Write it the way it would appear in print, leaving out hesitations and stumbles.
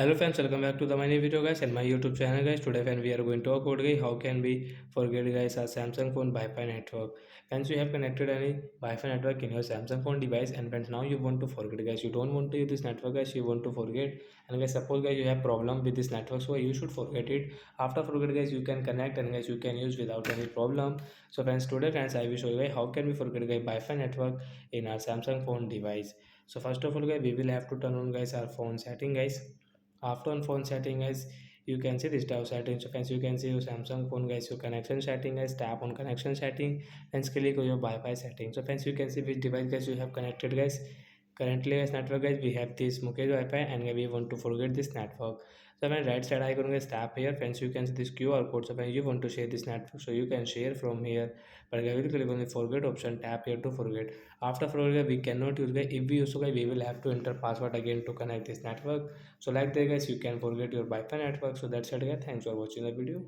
Hello friends, welcome back to the my new video guys and my YouTube channel guys. Today friends we are going to talk about guys how can we forget guys our Samsung phone Wi-Fi network. Friends, you have connected any Wi-Fi network in your Samsung phone device and friends now you want to forget guys. You don't want to use this network guys, you want to forget, and guys suppose guys you have problem with this network, so you should forget it. After forget guys you can connect and guys you can use without any problem. So friends, today friends I will show you guys how can we forget guys Wi-Fi network in our Samsung phone device. So first of all guys we will have to turn on guys our phone setting guys. After on phone setting guys, you can see this tab setting. So friends, you can see your Samsung phone guys, your connection setting guys, tap on connection setting and click on your Wi-Fi setting. So friends, you can see which device guys you have connected guys. Currently guys network guys we have this Mukesh Wi-Fi and we want to forget this network. So when right side icon guys tap here, friends, you can see this QR code. So when you want to share this network, so you can share from here, but I will click on the forget option, tap here to forget. After forget we cannot use guys. If we use guys we will have to enter password again to connect this network. So like that guys you can forget your Wi-Fi network. So that's it guys, thanks for watching the video.